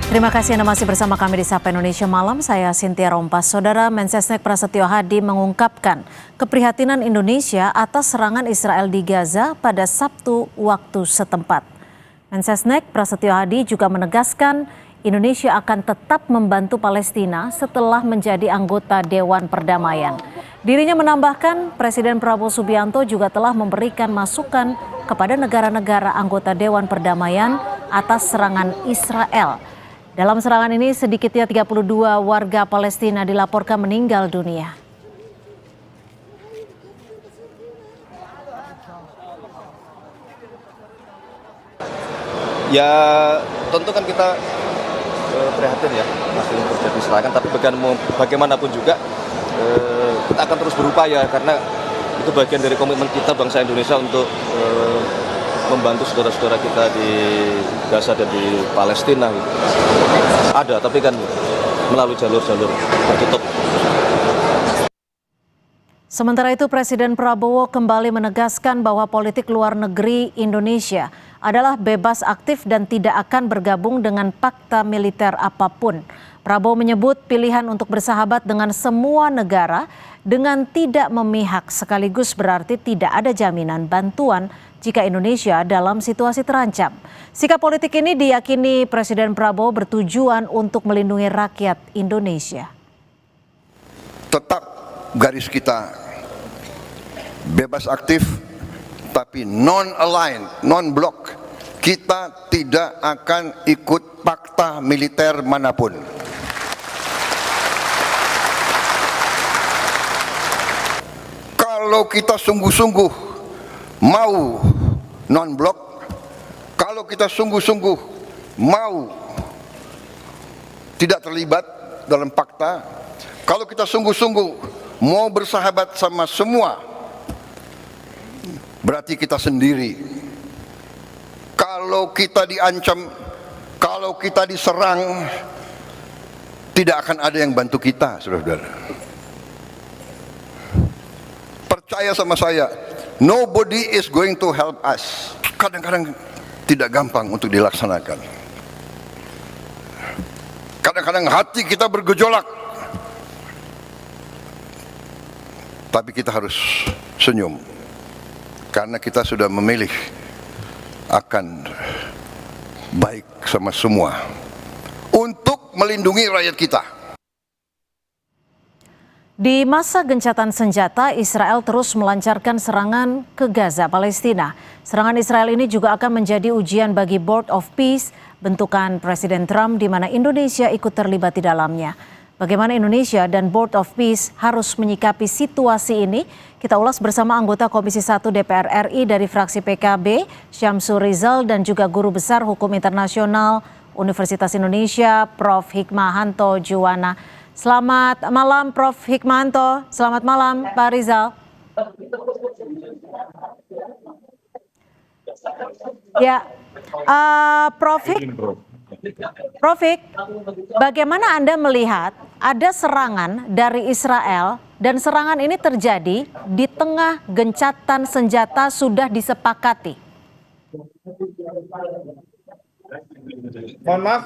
Terima kasih Anda masih bersama kami di Sapa Indonesia Malam. Saya Cynthia Rompas. Saudara Mensesnek Prasetyo Hadi mengungkapkan keprihatinan Indonesia atas serangan Israel di Gaza pada Sabtu waktu setempat. Mensesnek Prasetyo Hadi juga menegaskan Indonesia akan tetap membantu Palestina setelah menjadi anggota Dewan Perdamaian. Dirinya menambahkan Presiden Prabowo Subianto juga telah memberikan masukan kepada negara-negara anggota Dewan Perdamaian atas serangan Israel. Dalam serangan ini sedikitnya 32 warga Palestina dilaporkan meninggal dunia. Ya tentu kan kita prihatin ya masih terjadi serangan, tapi bagaimanapun juga kita akan terus berupaya karena itu bagian dari komitmen kita bangsa Indonesia untuk membantu saudara-saudara kita di Gaza dan di Palestina gitu. Ada, tapi kan melalui jalur-jalur tertutup. Sementara itu Presiden Prabowo kembali menegaskan bahwa politik luar negeri Indonesia adalah bebas aktif dan tidak akan bergabung dengan fakta militer apapun. Prabowo menyebut pilihan untuk bersahabat dengan semua negara dengan tidak memihak sekaligus berarti tidak ada jaminan bantuan jika Indonesia dalam situasi terancam. Sikap politik ini diyakini Presiden Prabowo bertujuan untuk melindungi rakyat Indonesia. Tetap garis kita bebas aktif tapi non-aligned, non-block. Kita tidak akan ikut fakta militer manapun. Kalau kita sungguh-sungguh mau non-blok, kalau kita sungguh-sungguh mau tidak terlibat dalam fakta, kalau kita sungguh-sungguh mau bersahabat sama semua, berarti kita sendiri. Kalau kita diancam, kalau kita diserang, tidak akan ada yang bantu kita, saudara-saudara. Percaya sama saya, nobody is going to help us. Kadang-kadang tidak gampang untuk dilaksanakan. Kadang-kadang hati kita bergejolak. Tapi kita harus senyum. Karena kita sudah memilih akan baik sama semua. Untuk melindungi rakyat kita. Di masa gencatan senjata, Israel terus melancarkan serangan ke Gaza, Palestina. Serangan Israel ini juga akan menjadi ujian bagi Board of Peace, bentukan Presiden Trump di mana Indonesia ikut terlibat di dalamnya. Bagaimana Indonesia dan Board of Peace harus menyikapi situasi ini? Kita ulas bersama anggota Komisi 1 DPR RI dari fraksi PKB, Syamsur Rizal, dan juga Guru Besar Hukum Internasional Universitas Indonesia, Prof. Hikmahanto Juwana. Selamat malam Prof. Hikmahanto, selamat malam Pak Rizal. Ya, Prof. Hik, bagaimana Anda melihat ada serangan dari Israel dan serangan ini terjadi di tengah gencatan senjata sudah disepakati? Mohon maaf,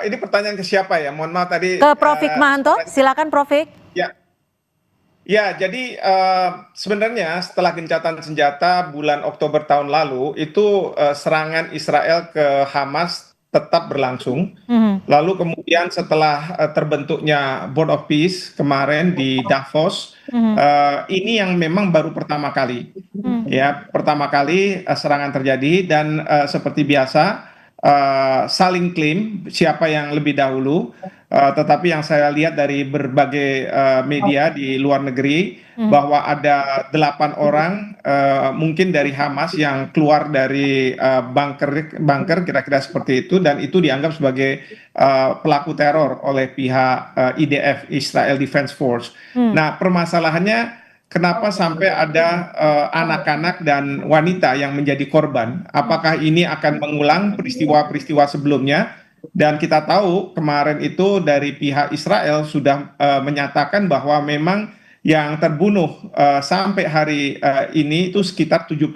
ini pertanyaan ke siapa ya? Mohon maaf tadi. Ke Prof. Hikmahanto, silakan Prof. Hik. Ya, jadi sebenarnya setelah gencatan senjata bulan Oktober tahun lalu, itu serangan Israel ke Hamas tetap berlangsung. Lalu kemudian setelah terbentuknya Board of Peace kemarin di Davos, ini yang memang baru pertama kali. Ya, pertama kali serangan terjadi dan seperti biasa saling klaim siapa yang lebih dahulu, tetapi yang saya lihat dari berbagai media di luar negeri bahwa ada 8 orang mungkin dari Hamas yang keluar dari bunker kira-kira seperti itu, dan itu dianggap sebagai pelaku teror oleh pihak IDF, Israel Defense Force. Nah, permasalahannya kenapa sampai ada anak-anak dan wanita yang menjadi korban? Apakah ini akan mengulang peristiwa-peristiwa sebelumnya? Dan kita tahu kemarin itu dari pihak Israel sudah menyatakan bahwa memang yang terbunuh sampai hari ini itu sekitar 70.000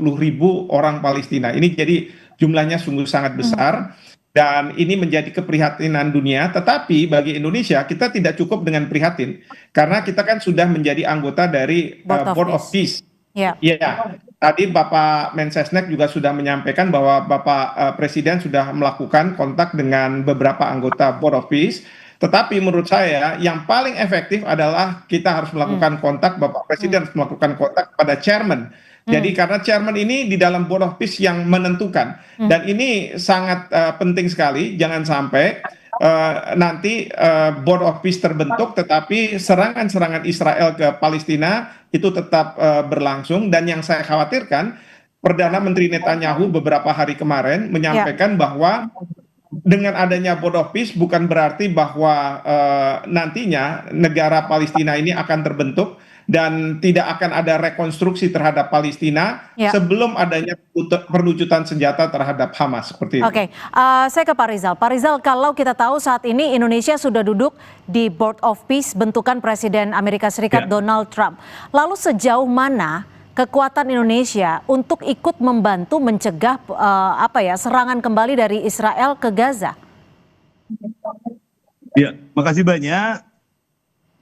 orang Palestina. Ini jadi jumlahnya sungguh sangat besar. dan ini menjadi keprihatinan dunia. Tetapi bagi Indonesia kita tidak cukup dengan prihatin karena kita kan sudah menjadi anggota dari Board of Peace. Ya. Iya, tadi Bapak Mensesnek juga sudah menyampaikan bahwa Bapak Presiden sudah melakukan kontak dengan beberapa anggota Board of Peace. Tetapi menurut saya yang paling efektif adalah kita harus melakukan kontak, Bapak Presiden harus melakukan kontak kepada chairman. Jadi karena chairman ini di dalam Board of Peace yang menentukan. Dan ini sangat penting sekali, jangan sampai nanti Board of Peace terbentuk tetapi serangan-serangan Israel ke Palestina itu tetap berlangsung. Dan yang saya khawatirkan, Perdana Menteri Netanyahu beberapa hari kemarin menyampaikan bahwa dengan adanya Board of Peace bukan berarti bahwa nantinya negara Palestina ini akan terbentuk dan tidak akan ada rekonstruksi terhadap Palestina sebelum adanya perlucutan senjata terhadap Hamas seperti itu. Oke, saya ke Pak Rizal. Pak Rizal, kalau kita tahu saat ini Indonesia sudah duduk di Board of Peace bentukan Presiden Amerika Serikat Donald Trump. Lalu sejauh mana kekuatan Indonesia untuk ikut membantu mencegah serangan kembali dari Israel ke Gaza? Ya, makasih banyak.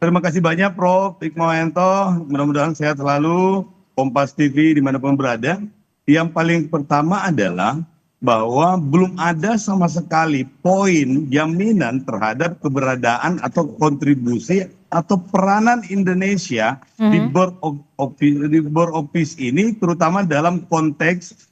Terima kasih banyak Prof. Hikmawanto, mudah-mudahan sehat selalu, Kompas TV dimanapun berada. Yang paling pertama adalah bahwa belum ada sama sekali poin jaminan terhadap keberadaan atau kontribusi atau peranan Indonesia di Board of Peace ini, terutama dalam konteks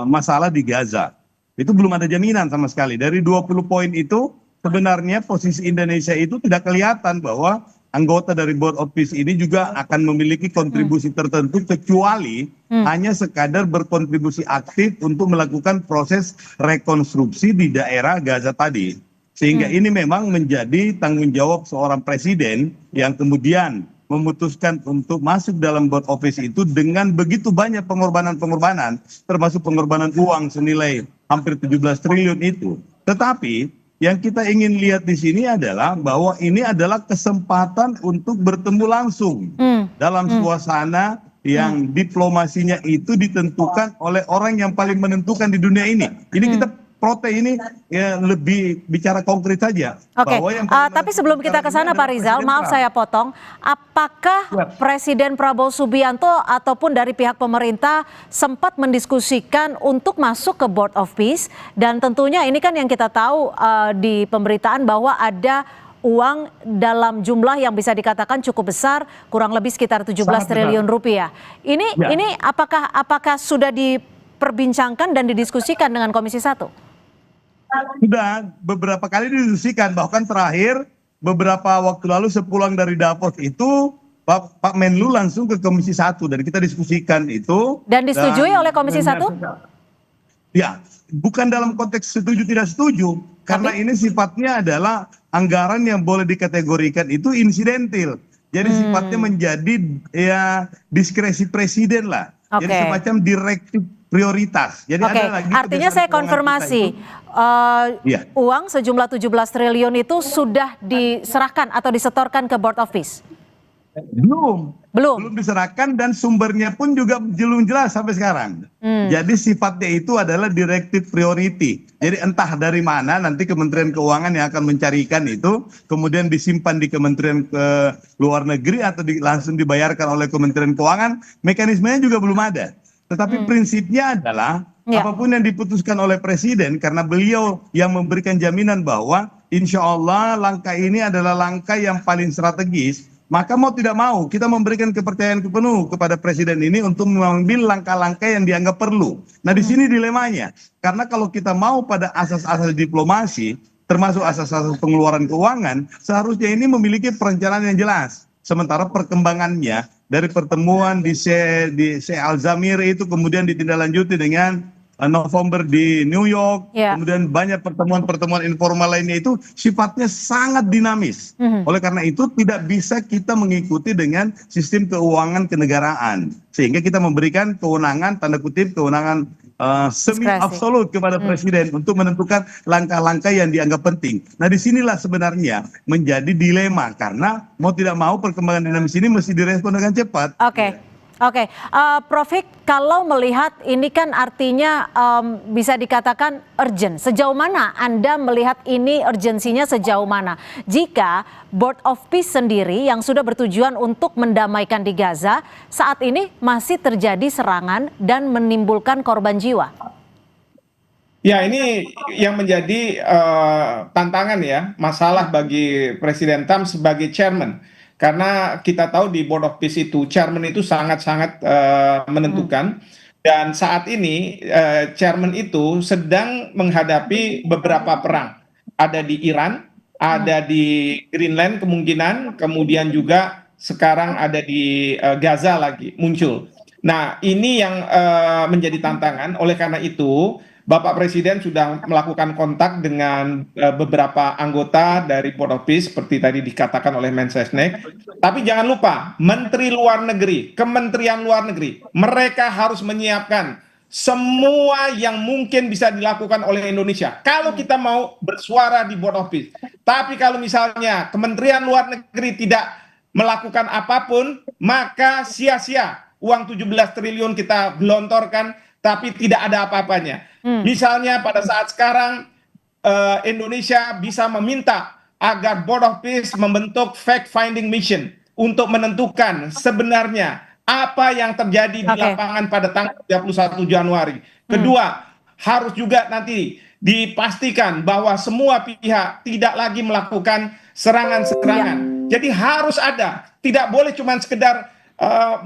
masalah di Gaza. Itu belum ada jaminan sama sekali. Dari 20 poin itu sebenarnya posisi Indonesia itu tidak kelihatan bahwa anggota dari Board of Peace ini juga akan memiliki kontribusi tertentu kecuali hanya sekadar berkontribusi aktif untuk melakukan proses rekonstruksi di daerah Gaza tadi. Sehingga ini memang menjadi tanggung jawab seorang presiden yang kemudian memutuskan untuk masuk dalam Board of Peace itu dengan begitu banyak pengorbanan-pengorbanan, termasuk pengorbanan uang senilai hampir 17 triliun itu. Tetapi yang kita ingin lihat di sini adalah bahwa ini adalah kesempatan untuk bertemu langsung dalam suasana yang diplomasinya itu ditentukan oleh orang yang paling menentukan di dunia ini. Ini kita protes ini ya lebih bicara konkret saja. Oke, tapi sebelum kita ke sana Pak Rizal, maaf saya potong. Apakah Presiden Prabowo Subianto ataupun dari pihak pemerintah sempat mendiskusikan untuk masuk ke Board of Peace? Dan tentunya ini kan yang kita tahu di pemberitaan bahwa ada uang dalam jumlah yang bisa dikatakan cukup besar, kurang lebih sekitar 17 triliun rupiah. Ini apakah sudah diperbincangkan dan didiskusikan dengan Komisi 1? Sudah beberapa kali didiskusikan, bahkan terakhir beberapa waktu lalu sepulang dari Davos itu Pak Menlu langsung ke Komisi 1 dan kita diskusikan itu. Dan disetujui oleh Komisi 1? Ya, bukan dalam konteks setuju tidak setuju, karena ini sifatnya adalah anggaran yang boleh dikategorikan itu insidentil. Jadi sifatnya menjadi ya diskresi presiden lah. Jadi semacam direktif prioritas. Jadi ada lagi artinya saya konfirmasi uang sejumlah 17 triliun itu sudah diserahkan atau disetorkan ke Board of Peace? Belum diserahkan dan sumbernya pun juga belum jelas sampai sekarang. Jadi sifatnya itu adalah direktif priority. Jadi entah dari mana nanti Kementerian Keuangan yang akan mencarikan itu, kemudian disimpan di Kementerian Luar Negeri atau langsung dibayarkan oleh Kementerian Keuangan. Mekanismenya juga belum ada. Tetapi prinsipnya adalah apapun yang diputuskan oleh Presiden, karena beliau yang memberikan jaminan bahwa insya Allah langkah ini adalah langkah yang paling strategis, maka mau tidak mau kita memberikan kepercayaan penuh kepada Presiden ini untuk mengambil langkah-langkah yang dianggap perlu. Nah di sini dilemanya, karena kalau kita mau pada asas-asas diplomasi, termasuk asas-asas pengeluaran keuangan, seharusnya ini memiliki perencanaan yang jelas. Sementara perkembangannya dari pertemuan di Sheikh Al-Zamir itu kemudian ditindaklanjuti dengan November di New York, kemudian banyak pertemuan-pertemuan informal lainnya itu sifatnya sangat dinamis. Oleh karena itu tidak bisa kita mengikuti dengan sistem keuangan kenegaraan. Sehingga kita memberikan kewenangan, tanda kutip kewenangan semi absolut kepada Presiden untuk menentukan langkah-langkah yang dianggap penting. Nah disinilah sebenarnya menjadi dilema, karena mau tidak mau perkembangan dinamis ini mesti direspon dengan cepat. Oke, Prof Hik, kalau melihat ini kan artinya bisa dikatakan urgent. Sejauh mana Anda melihat ini urgensinya sejauh mana? Jika Board of Peace sendiri yang sudah bertujuan untuk mendamaikan di Gaza, saat ini masih terjadi serangan dan menimbulkan korban jiwa. Ya, ini yang menjadi tantangan ya, masalah bagi Presiden Trump sebagai chairman. Karena kita tahu di Board of Peace itu, chairman itu sangat-sangat menentukan. Dan saat ini chairman itu sedang menghadapi beberapa perang. Ada di Iran, ada di Greenland kemungkinan, kemudian juga sekarang ada di Gaza lagi muncul. Nah, ini yang menjadi tantangan. Oleh karena itu, Bapak Presiden sudah melakukan kontak dengan beberapa anggota dari Board of Peace seperti tadi dikatakan oleh Mensesnek. Tapi jangan lupa, Menteri Luar Negeri, Kementerian Luar Negeri, mereka harus menyiapkan semua yang mungkin bisa dilakukan oleh Indonesia. Kalau kita mau bersuara di Board of Peace. Tapi kalau misalnya Kementerian Luar Negeri tidak melakukan apapun, maka sia-sia uang 17 triliun kita gelontorkan, tapi tidak ada apa-apanya. Misalnya pada saat sekarang Indonesia bisa meminta agar Board of Peace membentuk fact-finding mission untuk menentukan sebenarnya apa yang terjadi di lapangan pada tanggal 31 Januari. Kedua, harus juga nanti dipastikan bahwa semua pihak tidak lagi melakukan serangan-serangan. Jadi harus ada, tidak boleh cuma sekedar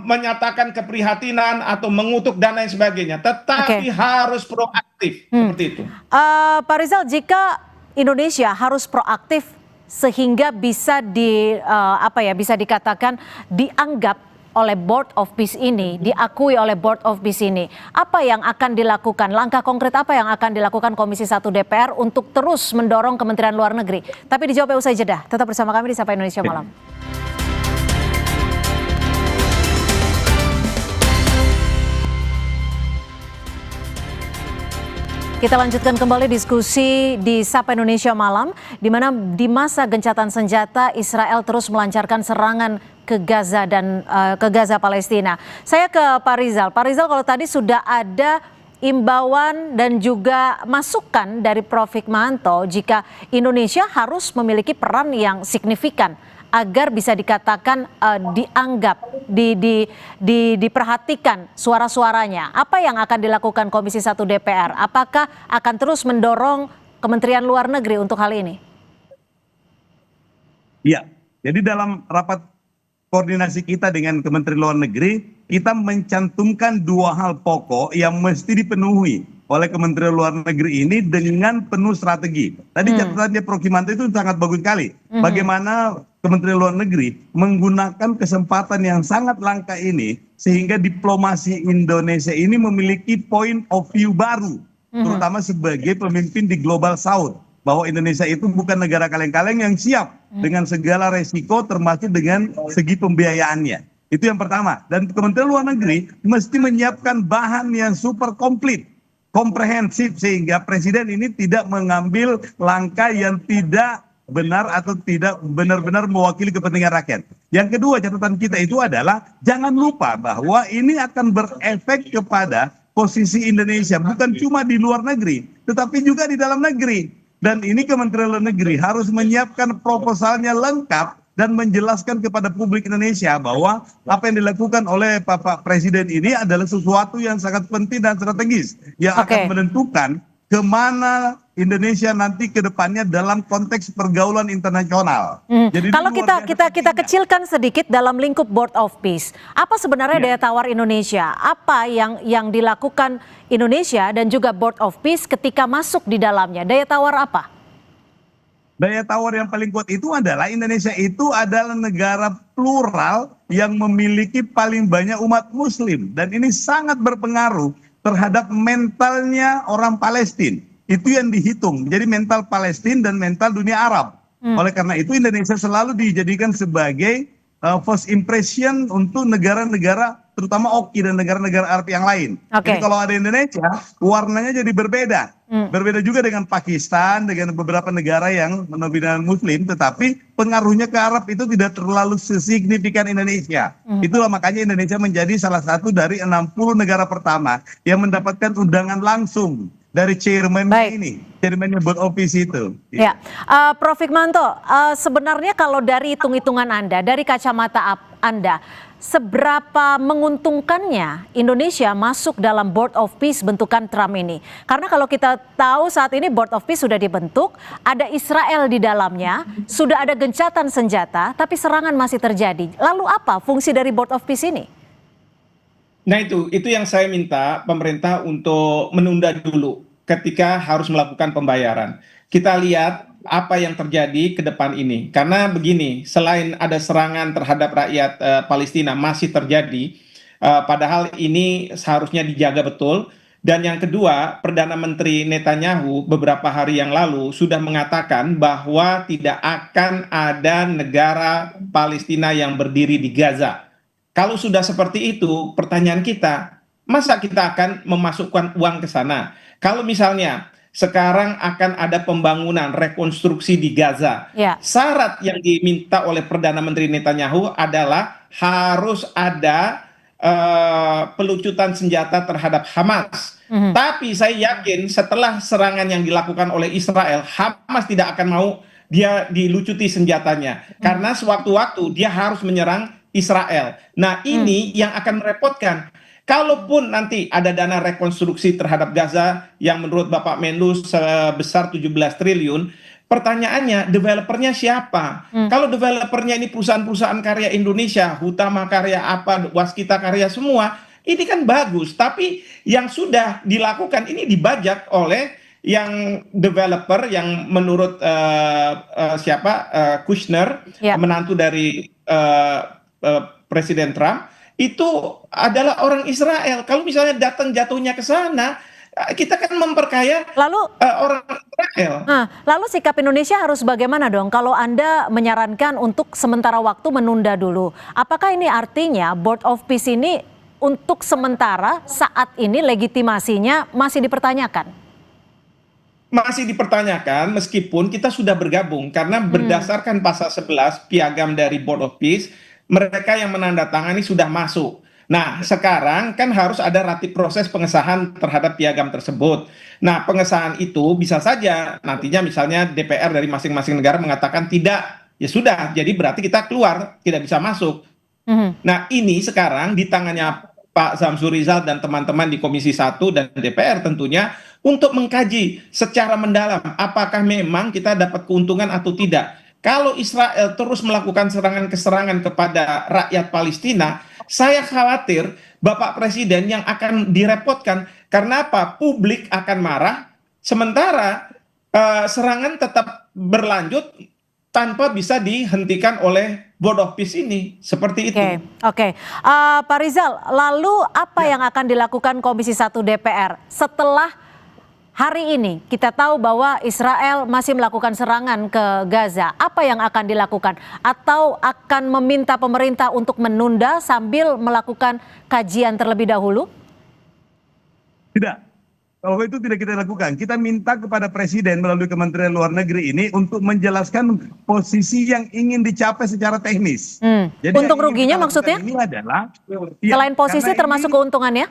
menyatakan keprihatinan atau mengutuk dan lain sebagainya, tetapi harus proaktif seperti itu. Pak Rizal, jika Indonesia harus proaktif sehingga bisa bisa dikatakan dianggap oleh Board of Peace ini, diakui oleh Board of Peace ini, apa yang akan dilakukan? Langkah konkret apa yang akan dilakukan Komisi 1 DPR untuk terus mendorong Kementerian Luar Negeri? Tapi dijawab usai jeda. Tetap bersama kami di Sapa Indonesia Malam. Kita lanjutkan kembali diskusi di Sapa Indonesia Malam, di mana di masa gencatan senjata Israel terus melancarkan serangan ke Gaza dan ke Gaza Palestina. Saya ke Pak Rizal. Pak Rizal, kalau tadi sudah ada imbauan dan juga masukan dari Prof Hikmahanto jika Indonesia harus memiliki peran yang signifikan agar bisa dikatakan dianggap, diperhatikan suara-suaranya. Apa yang akan dilakukan Komisi 1 DPR? Apakah akan terus mendorong Kementerian Luar Negeri untuk hal ini? Iya, jadi dalam rapat koordinasi kita dengan Kementerian Luar Negeri, kita mencantumkan dua hal pokok yang mesti dipenuhi oleh Kementerian Luar Negeri ini dengan penuh strategi. Tadi catatannya Prof Hikmahanto itu sangat bagus sekali. Bagaimana Kementerian Luar Negeri menggunakan kesempatan yang sangat langka ini sehingga diplomasi Indonesia ini memiliki point of view baru, terutama sebagai pemimpin di Global South, bahwa Indonesia itu bukan negara kaleng-kaleng yang siap dengan segala resiko termasuk dengan segi pembiayaannya. Itu yang pertama. Dan Kementerian Luar Negeri mesti menyiapkan bahan yang super komplit, komprehensif, sehingga presiden ini tidak mengambil langkah yang tidak benar atau tidak benar-benar mewakili kepentingan rakyat. Yang kedua, catatan kita itu adalah jangan lupa bahwa ini akan berefek kepada posisi Indonesia bukan cuma di luar negeri, tetapi juga di dalam negeri. Dan ini Kementerian Luar Negeri harus menyiapkan proposalnya lengkap dan menjelaskan kepada publik Indonesia bahwa apa yang dilakukan oleh Bapak Presiden ini adalah sesuatu yang sangat penting dan strategis yang akan menentukan kemana Indonesia nanti ke depannya dalam konteks pergaulan internasional. Jadi kalau kita kecilkan sedikit dalam lingkup Board of Peace, apa sebenarnya daya tawar Indonesia? Apa yang dilakukan Indonesia dan juga Board of Peace ketika masuk di dalamnya? Daya tawar apa? Daya tawar yang paling kuat itu adalah Indonesia itu adalah negara plural yang memiliki paling banyak umat Muslim. Dan ini sangat berpengaruh terhadap mentalnya orang Palestina. Itu yang dihitung. Jadi mental Palestina dan mental dunia Arab. Oleh karena itu Indonesia selalu dijadikan sebagai first impression untuk negara-negara terutama Oki dan negara-negara Arab yang lain. Oke. Jadi kalau ada Indonesia, warnanya jadi berbeda. Berbeda juga dengan Pakistan, dengan beberapa negara yang mendominasi Muslim, tetapi pengaruhnya ke Arab itu tidak terlalu sesignifikan Indonesia. Itulah makanya Indonesia menjadi salah satu dari 60 negara pertama yang mendapatkan undangan langsung dari chairman-nya ini, chairman-nya board office itu. Ya, Prof. Hikmanto, sebenarnya kalau dari hitung-hitungan Anda, dari kacamata Anda, seberapa menguntungkannya Indonesia masuk dalam Board of Peace bentukan Trump ini? Karena kalau kita tahu saat ini Board of Peace sudah dibentuk, ada Israel di dalamnya, sudah ada gencatan senjata, tapi serangan masih terjadi. Lalu apa fungsi dari Board of Peace ini? Nah itu yang saya minta pemerintah untuk menunda dulu ketika harus melakukan pembayaran. Kita lihat apa yang terjadi ke depan ini. Karena begini, selain ada serangan terhadap rakyat Palestina masih terjadi, padahal ini seharusnya dijaga betul. Dan yang kedua, Perdana Menteri Netanyahu beberapa hari yang lalu sudah mengatakan bahwa tidak akan ada negara Palestina yang berdiri di Gaza. Kalau sudah seperti itu, pertanyaan kita, masa kita akan memasukkan uang ke sana? Kalau misalnya sekarang akan ada pembangunan rekonstruksi di Gaza, syarat yang diminta oleh Perdana Menteri Netanyahu adalah harus ada pelucutan senjata terhadap Hamas. Tapi saya yakin setelah serangan yang dilakukan oleh Israel, Hamas tidak akan mau dia dilucuti senjatanya, karena sewaktu-waktu dia harus menyerang Israel. Nah ini yang akan merepotkan. Kalaupun nanti ada dana rekonstruksi terhadap Gaza yang menurut Bapak Menlu sebesar 17 triliun, pertanyaannya developernya siapa? Kalau developernya ini perusahaan-perusahaan karya Indonesia, Hutama Karya apa, Waskita Karya semua, ini kan bagus. Tapi yang sudah dilakukan ini dibajak oleh yang developer yang menurut Kushner, menantu dari Presiden Trump, itu adalah orang Israel. Kalau misalnya datang jatuhnya ke sana, kita kan memperkaya orang Israel. Lalu sikap Indonesia harus bagaimana dong? Kalau Anda menyarankan untuk sementara waktu menunda dulu, apakah ini artinya Board of Peace ini untuk sementara saat ini legitimasinya masih dipertanyakan? Masih dipertanyakan meskipun kita sudah bergabung, karena berdasarkan pasal 11 piagam dari Board of Peace, mereka yang menandatangani sudah masuk. Nah, sekarang kan harus ada proses pengesahan terhadap piagam tersebut. Nah, pengesahan itu bisa saja nantinya misalnya DPR dari masing-masing negara mengatakan tidak, ya sudah, jadi berarti kita keluar, tidak bisa masuk. Nah, ini sekarang di tangannya Pak Samsur Rizal dan teman-teman di Komisi 1 dan DPR tentunya untuk mengkaji secara mendalam apakah memang kita dapat keuntungan atau tidak. Kalau Israel terus melakukan serangan-keserangan kepada rakyat Palestina, saya khawatir Bapak Presiden yang akan direpotkan. Karena apa? Publik akan marah, sementara serangan tetap berlanjut tanpa bisa dihentikan oleh Board of Peace ini. Seperti itu. Oke. Pak Rizal, lalu apa yang akan dilakukan Komisi 1 DPR setelah hari ini kita tahu bahwa Israel masih melakukan serangan ke Gaza? Apa yang akan dilakukan? Atau akan meminta pemerintah untuk menunda sambil melakukan kajian terlebih dahulu? Tidak. Kalau itu tidak kita lakukan. Kita minta kepada Presiden melalui Kementerian Luar Negeri ini untuk menjelaskan posisi yang ingin dicapai secara teknis. Jadi untung ruginya maksudnya? Ini adalah selain posisi termasuk keuntungannya?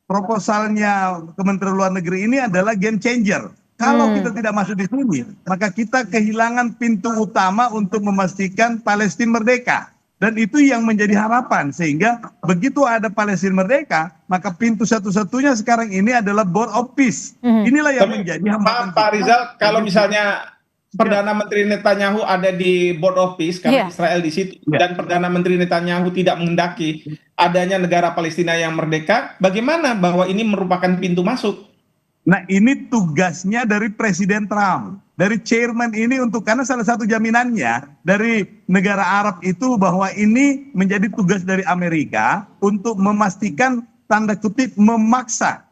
Proposalnya Kementerian Luar Negeri ini adalah game changer. Kalau kita tidak masuk di sini, maka kita kehilangan pintu utama untuk memastikan Palestina merdeka. Dan itu yang menjadi harapan, sehingga begitu ada Palestina merdeka, maka pintu satu-satunya sekarang ini adalah Board of Peace. Inilah yang menjadi hambatan. Pak Rizal, kalau misalnya Perdana Menteri Netanyahu ada di Board of Peace karena Israel di situ, dan Perdana Menteri Netanyahu tidak menghendaki adanya negara Palestina yang merdeka, bagaimana bahwa ini merupakan pintu masuk? Nah, ini tugasnya dari Presiden Trump, dari chairman ini, untuk karena salah satu jaminannya dari negara Arab itu bahwa ini menjadi tugas dari Amerika untuk memastikan tanda kutip memaksa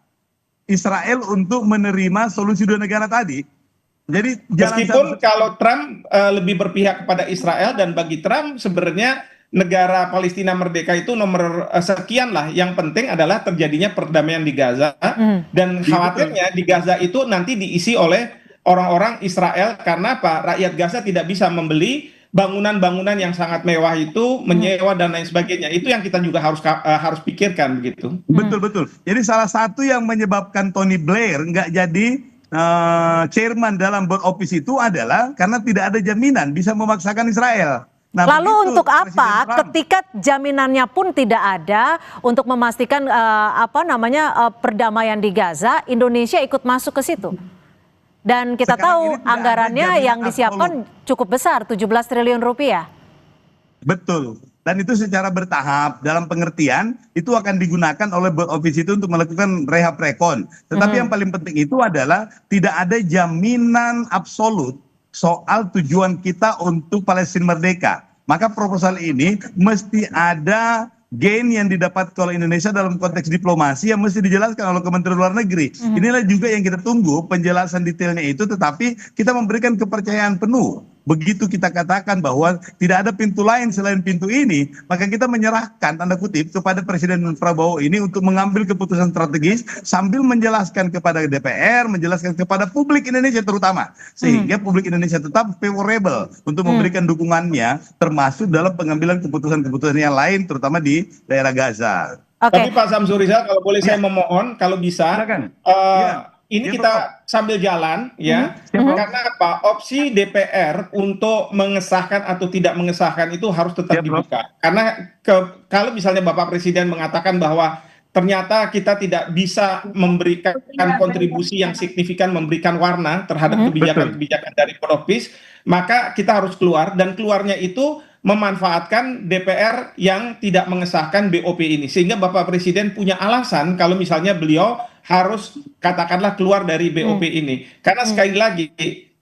Israel untuk menerima solusi dua negara tadi. Jadi jangan Meskipun kalau Trump lebih berpihak kepada Israel, dan bagi Trump sebenarnya negara Palestina merdeka itu nomor sekian lah. Yang penting adalah terjadinya perdamaian di Gaza, dan khawatirnya di Gaza itu nanti diisi oleh orang-orang Israel. Karena apa? Rakyat Gaza tidak bisa membeli bangunan-bangunan yang sangat mewah itu, menyewa dan lain sebagainya. Itu yang kita juga harus pikirkan begitu. Betul. Jadi salah satu yang menyebabkan Tony Blair nggak jadi chairman dalam board office itu adalah karena tidak ada jaminan bisa memaksakan Israel. Nah, Lalu begitu untuk Presiden apa Trump. ketika jaminannya pun tidak ada untuk memastikan perdamaian di Gaza, Indonesia ikut masuk ke situ? Dan kita Sekarang tahu ini tidak ada anggarannya jaminan yang disiapkan cukup besar, 17 triliun rupiah. Betul. Dan itu secara bertahap, dalam pengertian itu akan digunakan oleh board office itu untuk melakukan rehab rekon. Tetapi yang paling penting itu adalah tidak ada jaminan absolut soal tujuan kita untuk Palestina merdeka. Maka proposal ini mesti ada gain yang didapat oleh Indonesia dalam konteks diplomasi yang mesti dijelaskan oleh Kementerian Luar Negeri. Inilah juga yang kita tunggu penjelasan detailnya itu, tetapi kita memberikan kepercayaan penuh. Begitu kita katakan bahwa tidak ada pintu lain selain pintu ini, maka kita menyerahkan tanda kutip kepada Presiden Prabowo ini untuk mengambil keputusan strategis sambil menjelaskan kepada DPR, menjelaskan kepada publik Indonesia terutama, sehingga publik Indonesia tetap favorable untuk memberikan dukungannya, termasuk dalam pengambilan keputusan-keputusan yang lain, terutama di daerah Gaza. Tapi Pak Samsuri, kalau boleh saya memohon, kalau bisa, Silakan. ini Ya, kita sambil jalan ya, karena apa? Opsi DPR untuk mengesahkan atau tidak mengesahkan itu harus tetap Ya, Prof. dibuka. Karena kalau misalnya Bapak Presiden mengatakan bahwa ternyata kita tidak bisa memberikan kontribusi yang signifikan, memberikan warna terhadap kebijakan-kebijakan dari Board of Peace, maka kita harus keluar, dan keluarnya itu memanfaatkan DPR yang tidak mengesahkan BOP ini, sehingga Bapak Presiden punya alasan kalau misalnya beliau harus katakanlah keluar dari BOP ini. Karena sekali lagi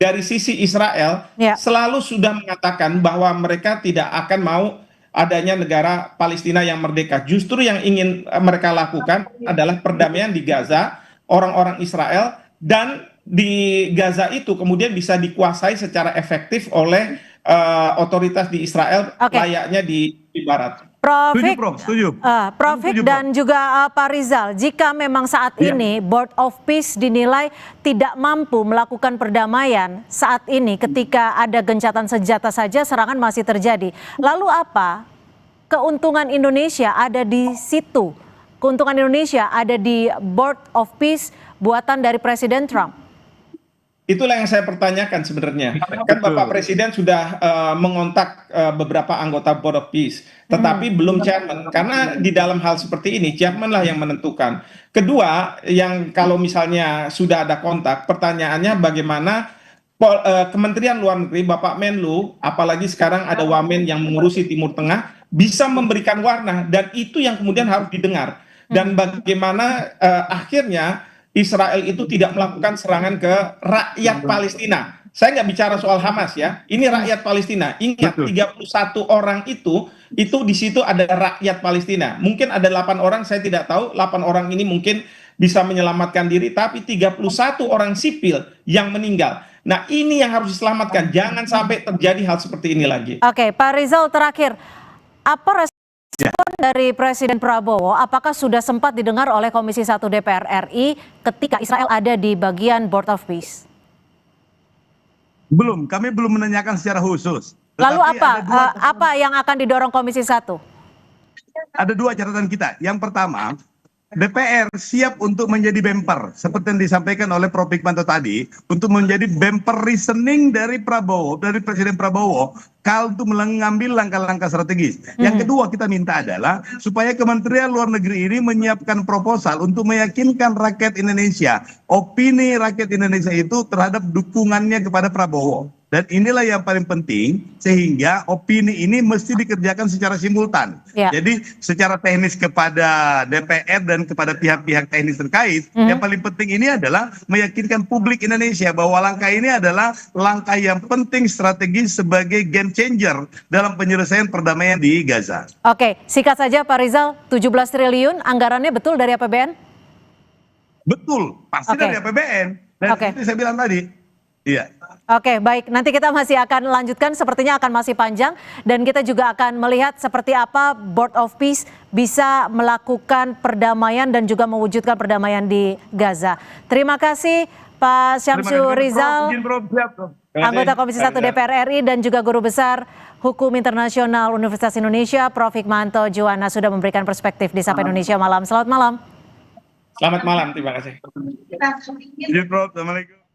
dari sisi Israel selalu sudah mengatakan bahwa mereka tidak akan mau adanya negara Palestina yang merdeka. Justru yang ingin mereka lakukan adalah perdamaian di Gaza, orang-orang Israel, dan di Gaza itu kemudian bisa dikuasai secara efektif oleh otoritas di Israel, layaknya di Barat. Prof. Dan juga Pak Rizal, jika memang saat ini Board of Peace dinilai tidak mampu melakukan perdamaian saat ini, ketika ada gencatan senjata saja serangan masih terjadi, lalu apa keuntungan Indonesia ada di situ? Keuntungan Indonesia ada di Board of Peace buatan dari Presiden Trump? Itulah yang saya pertanyakan sebenarnya. Kan Bapak Presiden sudah mengontak beberapa anggota Board of Peace, tetapi belum chairman. Karena di dalam hal seperti ini, chairman lah yang menentukan. Kedua, yang kalau misalnya sudah ada kontak, pertanyaannya bagaimana Kementerian Luar Negeri, Bapak Menlu, apalagi sekarang ada Wamen yang mengurusi Timur Tengah, bisa memberikan warna, dan itu yang kemudian harus didengar. Dan bagaimana akhirnya Israel itu tidak melakukan serangan ke rakyat Palestina. Saya nggak bicara soal Hamas ya, ini rakyat Palestina. Ingat, 31 orang itu di situ ada rakyat Palestina. Mungkin ada 8 orang, saya tidak tahu, 8 orang ini mungkin bisa menyelamatkan diri, tapi 31 orang sipil yang meninggal. Nah, ini yang harus diselamatkan, jangan sampai terjadi hal seperti ini lagi. Oke, Pak Rizal, terakhir, apa respon dari Presiden Prabowo, apakah sudah sempat didengar oleh Komisi 1 DPR RI ketika Israel ada di bagian Board of Peace? Belum, kami belum menanyakan secara khusus. Lalu apa yang akan didorong Komisi 1? Ada dua catatan kita. Yang pertama, DPR siap untuk menjadi bumper, seperti yang disampaikan oleh Prof. Hikmanto tadi, untuk menjadi bumper reasoning dari Prabowo, dari Presiden Prabowo, kalau untuk mengambil langkah-langkah strategis. Yang kedua kita minta adalah supaya Kementerian Luar Negeri ini menyiapkan proposal untuk meyakinkan rakyat Indonesia, opini rakyat Indonesia itu terhadap dukungannya kepada Prabowo. Dan inilah yang paling penting, sehingga opini ini mesti dikerjakan secara simultan. Jadi secara teknis kepada DPR dan kepada pihak-pihak teknis terkait, yang paling penting ini adalah meyakinkan publik Indonesia bahwa langkah ini adalah langkah yang penting strategis sebagai game changer dalam penyelesaian perdamaian di Gaza. Oke, singkat saja Pak Rizal, 17 triliun anggarannya betul dari APBN? Betul, pasti dari APBN. Dan itu saya bilang tadi. Iya. Oke, baik. Nanti kita masih akan lanjutkan, sepertinya akan masih panjang. Dan kita juga akan melihat seperti apa Board of Peace bisa melakukan perdamaian dan juga mewujudkan perdamaian di Gaza. Terima kasih Pak Syamsu Rizal, anggota Komisi 1 DPR RI dan juga Guru Besar Hukum Internasional Universitas Indonesia, Prof. Hikmanto Juwana, sudah memberikan perspektif di Sapa Indonesia Malam. Selamat malam. Selamat malam, terima kasih. Prof. Assalamualaikum.